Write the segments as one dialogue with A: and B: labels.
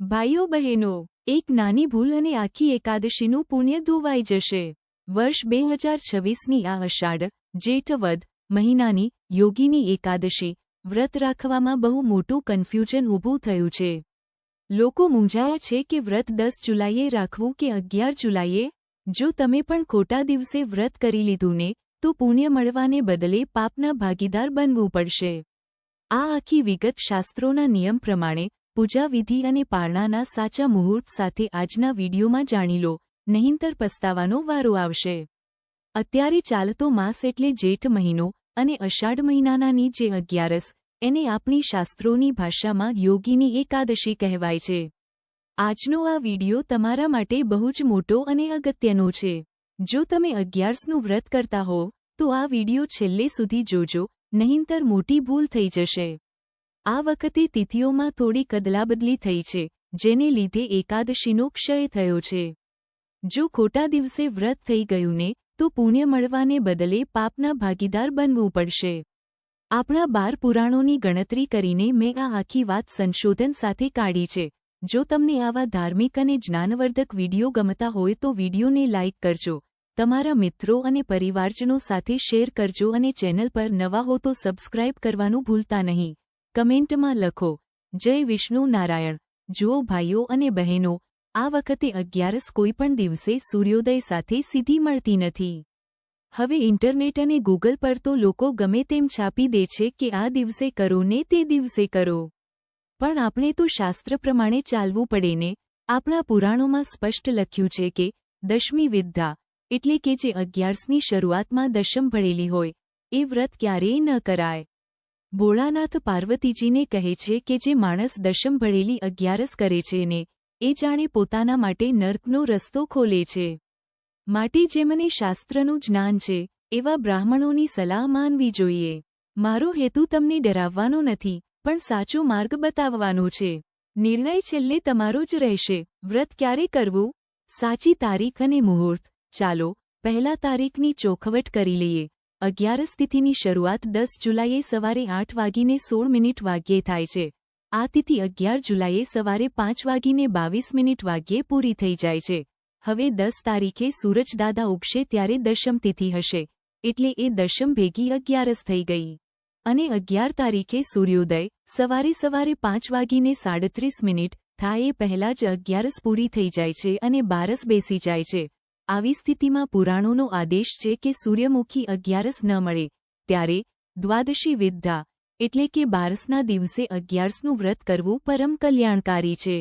A: ભાઈઓ બહેનો, એક નાની ભૂલ અને આખી એકાદશીનું પુણ્ય ધોવાઈ જશે। વર્ષ 2026ની આ અષાઢ જેઠ વદ મહિનાની યોગીની એકાદશી વ્રત રાખવામાં બહુ મોટું કન્ફ્યુઝન ઊભું થયું છે। લોકો મૂંઝાયા છે કે વ્રત 10 જુલાઈએ રાખવું કે 11 જુલાઈએ। જો તમે પણ ખોટા દિવસે વ્રત કરી લીધું ને તો પુણ્ય મળવાને બદલે પાપના ભાગીદાર બનવું પડશે। આ આખી વિગત શાસ્ત્રોના નિયમ પ્રમાણે પૂજા વિધિ અને પારણાના સાચા મુહૂર્ત સાથે આજના વિડીયોમાં જાણી લો, નહીંતર પસ્તાવાનો વારો આવશે। અત્યારે ચાલતો માસ એટલે જેઠ મહિનો અને અષાઢ મહિનાની જે 11સ, એને આપણી શાસ્ત્રોની ભાષામાં યોગીની એકાદશી કહેવાય છે। આજનો આ વિડીયો તમારા માટે બહુ જ મોટો અને અગત્યનો છે। જો તમે 11સનું વ્રત કરતા હો તો આ વિડીયો છેલ્લે સુધી જોજો, નહીંતર મોટી ભૂલ થઈ જશે। આ વખતે તિથિઓમાં થોડી કદલાબદલી થઈ છે, જેને લીધે એકાદશીનો ક્ષય થયો છે। જો ખોટા દિવસે વ્રત થઈ ગયું ને તો પુણ્ય મળવાને બદલે પાપના ભાગીદાર બનવું પડશે। આપણા 12 પુરાણોની ગણતરી કરીને મેં આ આખી વાત સંશોધન સાથે કાઢી છે। જો તમને આવા ધાર્મિક અને જ્ઞાનવર્ધક વિડીયો ગમતા હોય તો વિડીયોને લાઇક કરજો, તમારા મિત્રો અને પરિવારજનો સાથે શેર કરજો અને ચેનલ પર નવા હો તો સબસ્ક્રાઇબ કરવાનું ભૂલતા નહીં। કમેન્ટમાં લખો, જય વિષ્ણુ નારાયણ। જુઓ ભાઈઓ અને બહેનો, આ વખતે 11સ કોઈપણ દિવસે સૂર્યોદય સાથે સીધી મળતી નથી। હવે ઇન્ટરનેટ અને ગૂગલ પર તો લોકો ગમે તેમ છાપી દે છે કે આ દિવસે કરો ને તે દિવસે કરો, પણ આપણે તો શાસ્ત્ર પ્રમાણે ચાલવું પડે ને। આપણા પુરાણોમાં સ્પષ્ટ લખ્યું છે કે દશમી વિદ્યા એટલે કે જે 11સની શરૂઆતમાં દશમ ભળેલી હોય એ વ્રત ક્યારેય ન કરાય। ભોળાનાથ પાર્વતીજીને કહે છે કે જે માણસ દશમ ભળેલી 11સ કરે છે ને એ જાણે પોતાના માટે નર્કનો રસ્તો ખોલે છે। માટે જેમને શાસ્ત્રનું જ્ઞાન છે એવા બ્રાહ્મણોની સલાહ માનવી જોઈએ। મારો હેતુ તમને ડરાવવાનો નથી, પણ સાચો માર્ગ બતાવવાનો છે। નિર્ણય છેલ્લે તમારો જ રહેશે। વ્રત ક્યારે કરવું, સાચી તારીખ અને મુહૂર્ત। ચાલો પહેલા તારીખની ચોખવટ કરી લઈએ। 11સ તિથિની શરૂઆત 10 જુલાઈએ સવારે 8:16 વાગ્યે થાય છે। આ તિથિ 11 જુલાઈએ સવારે 5:22 વાગ્યે પૂરી થઈ જાય છે। હવે 10 તારીખે સૂરજદાદા ઉગશે ત્યારે દશમ તિથિ હશે, એટલે એ દશમ ભેગી 11સ થઈ ગઈ। અને 11 તારીખે સૂર્યોદય સવારે 5:37 થાય એ પહેલાં જ 11સ પૂરી થઈ જાય છે અને 12સ બેસી જાય છે। આવી સ્થિતિમાં પુરાણોનો આદેશ છે કે સૂર્યમુખી 11સ ન મળે ત્યારે દ્વાદશી વિદ્યા એટલે કે 12સના દિવસે 11સનું વ્રત કરવું પરમ કલ્યાણકારી છે।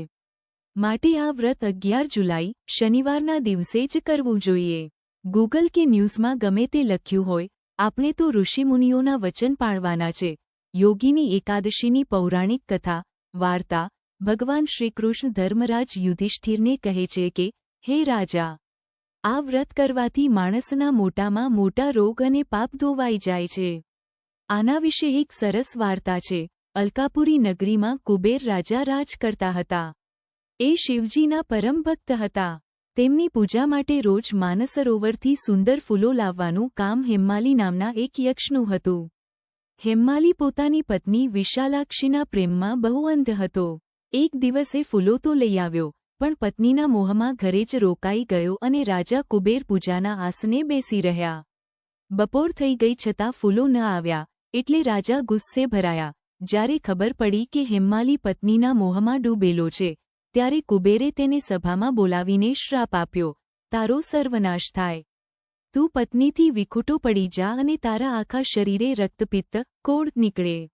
A: માટે આ વ્રત 11 જુલાઈ શનિવારના દિવસે જ કરવું જોઈએ। ગૂગલ કે ન્યૂઝમાં ગમે તે લખ્યું હોય, આપણે તો ઋષિમુનિઓના વચન પાળવાના છે। યોગીની એકાદશીની પૌરાણિક કથા વાર્તા ભગવાન શ્રીકૃષ્ણ ધર્મરાજ યુધિષ્ઠિરને કહે છે કે, હે રાજા, આ વ્રત કરવાથી માણસના મોટામાં મોટા રોગ અને પાપ ધોવાઈ જાય છે। આના વિશે એક સરસ વાર્તા છે। અલકાપુરી નગરીમાં કુબેર રાજા રાજ કરતા હતા। એ શિવજીના પરમ ભક્ત હતા। તેમની પૂજા માટે રોજ માનસરોવરથી સુંદર ફૂલો લાવવાનું કામ હેમ્માલી નામના એક યક્ષનું હતું। હેમ્માલી પોતાની પત્ની વિશાલાક્ષીના પ્રેમમાં બહુ અંધ હતો। એક દિવસે ફૂલો તો લઈ આવ્યો, પણ પત્નીના મોહમાં ઘરે જ રોકાઈ ગયો અને રાજા કુબેર પૂજાના આસને બેસી રહ્યા। બપોર થઈ ગઈ છતાં ફૂલો ન આવ્યા, એટલે રાજા ગુસ્સે ભરાયા। જ્યારે ખબર પડી કે હેમ્માલી પત્નીના મોહમાં ડૂબેલો છે, ત્યારે કુબેરે તેને સભામાં બોલાવીને શ્રાપ આપ્યો, તારો સર્વનાશ થાય। તું પત્નીથી વિખૂટો પડી જા અને તારા આખા શરીરે રક્તપિત્ત કોઢ નીકળે।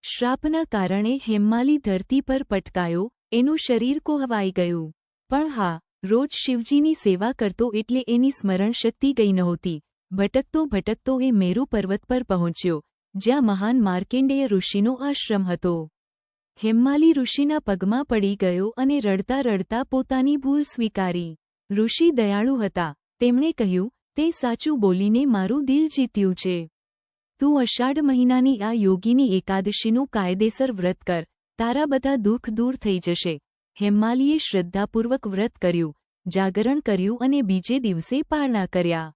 A: શ્રાપના કારણે હેમ્માલી ધરતી પર પટકાયો, એનું શરીર કોહવાઈ ગયું। પણ હા, રોજ શિવજીની સેવા કરતો એટલે એની સ્મરણશક્તિ ગઈ નહોતી। ભટકતો ભટકતો એ મેરુ પર્વત પર પહોંચ્યો, જ્યાં મહાન માર્કેન્ડેય ઋષિનો આશ્રમ હતો। હેમ્માલી ઋષિના પગમાં પડી ગયો અને રડતા રડતા પોતાની ભૂલ સ્વીકારી। ઋષિ દયાળુ હતા, તેમણે કહ્યું, તે સાચું બોલીને મારું દિલ જીત્યું છે। તું અષાઢ મહિનાની આ યોગીની એકાદશીનું કાયદેસર વ્રત કર, તારા બધા દુઃખ દૂર થઈ જશે। હેમ્માલીએ શ્રદ્ધાપૂર્વક વ્રત કર્યું, જાગરણ કર્યું અને બીજે દિવસે પારણા કર્યા।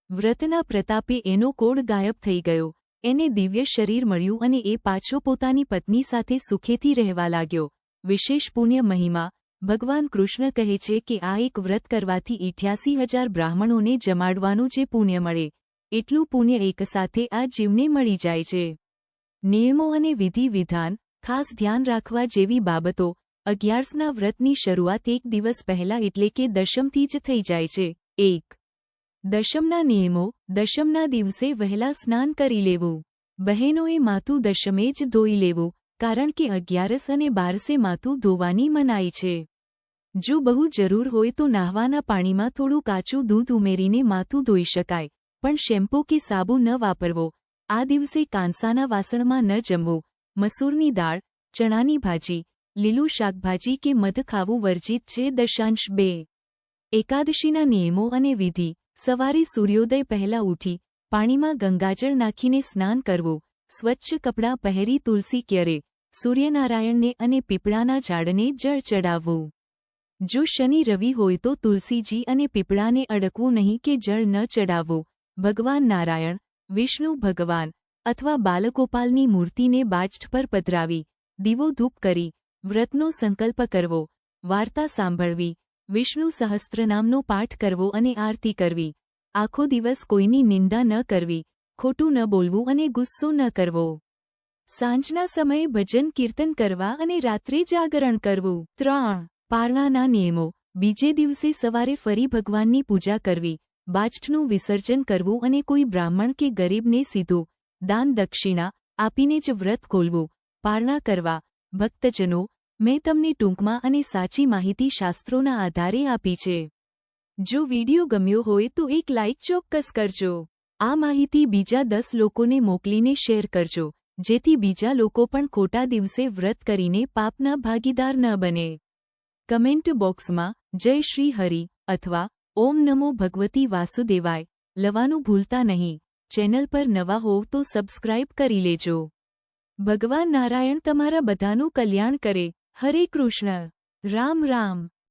A: વ્રતના પ્રતાપે એનો કોઢ ગાયબ થઈ ગયો, એને દિવ્ય શરીર મળ્યું અને એ પાછો પોતાની પત્ની સાથે સુખેથી રહેવા લાગ્યો। વિશેષ પુણ્ય મહિમા ભગવાન કૃષ્ણ કહે છે કે આ એક વ્રત કરવાથી 88,000 બ્રાહ્મણોને જમાડવાનું જે પુણ્ય મળે એટલું પુણ્ય એકસાથે આ જીવને મળી જાય છે. નિયમો અને વિધિ વિધાન ખાસ ધ્યાન રાખવા જેવી બાબતો 11ના વ્રતની શરૂઆત એક દિવસ પહેલા એટલે કે દશમથી જ થઈ જાય છે. 1. દશમના નિયમો. દશમના દિવસે વહેલા સ્નાન કરી લેવું. બહેનોએ માથું દશમે જ ધોઈ લેવું, કારણ કે 11 અને 12 માથું ધોવાની મનાઈ છે. જો બહુ જરૂર હોય તો નહાવાના પાણીમાં થોડું કાચું દૂધ ઉમેરીને માથું ધોઈ શકાય, પણ શેમ્પૂ કે સાબુ ન વાપરવો. આ દિવસે કાંસાના વાસણમાં ન જમવું. મસૂરની દાળ, ચણાની ભાજી, લીલું શાકભાજી કે મધ ખાવું વર્જિત છે. 2. એકાદશીના નિયમો અને વિધિ. સવારે સૂર્યોદય પહેલા ઉઠી પાણીમાં ગંગાજળ નાખીને સ્નાન કરવું. સ્વચ્છ કપડાં પહેરી તુલસી ક્યારે, સૂર્યનારાયણને અને પીપળાના ઝાડને જળ ચડાવવું. જો શનિ રવિ હોય તો તુલસીજી અને પીપળાને અડકવું નહીં કે જળ ન ચડાવવું. ભગવાન નારાયણ, વિષ્ણુ ભગવાન અથવા બાલગોપાલની મૂર્તિને બાજઠ પર પધરાવી દીવો ધૂપ કરી વ્રતનો સંકલ્પ કરવો. વાર્તા સાંભળવી, વિષ્ણુ સહસ્ત્રનામનો પાઠ કરવો અને આરતી કરવી. આખો દિવસ કોઈની નિંદા ન કરવી, ખોટું ન બોલવું અને ગુસ્સો ન કરવો. સાંજના સમયે ભજન કીર્તન કરવા અને રાત્રે જાગરણ કરવું. 3. પારણાના નિયમો. બીજે દિવસે સવારે ફરી ભગવાનની પૂજા કરવી, બાજઠનું વિસર્જન કરવું અને કોઈ બ્રાહ્મણ કે ગરીબને સીધું દાન દક્ષિણા આપીને જ વ્રત ખોલવું. પારણા કરવા. ભક્તજનો, મેં તમને ટૂંકમાં અને સાચી માહિતી શાસ્ત્રોના આધારે આપી છે. જો વિડિયો ગમ્યો હોય તો એક લાઇક ચોક્કસ કરજો. આ માહિતી બીજા 10 લોકોને મોકલીને શેર કરજો, જેથી બીજા લોકો પણ ખોટા દિવસે વ્રત કરીને પાપના ભાગીદાર ન બને. કમેન્ટ બોક્સમાં જય શ્રી હરિ અથવા ઓમ નમો ભગવતી વાસુદેવાય લવાનું ભૂલતા નહીં. ચેનલ પર નવા હોવ તો સબસ્ક્રાઇબ કરી લેજો. ભગવાન નારાયણ તમારા બધાનું કલ્યાણ કરે. હરે કૃષ્ણ. રામ રામ.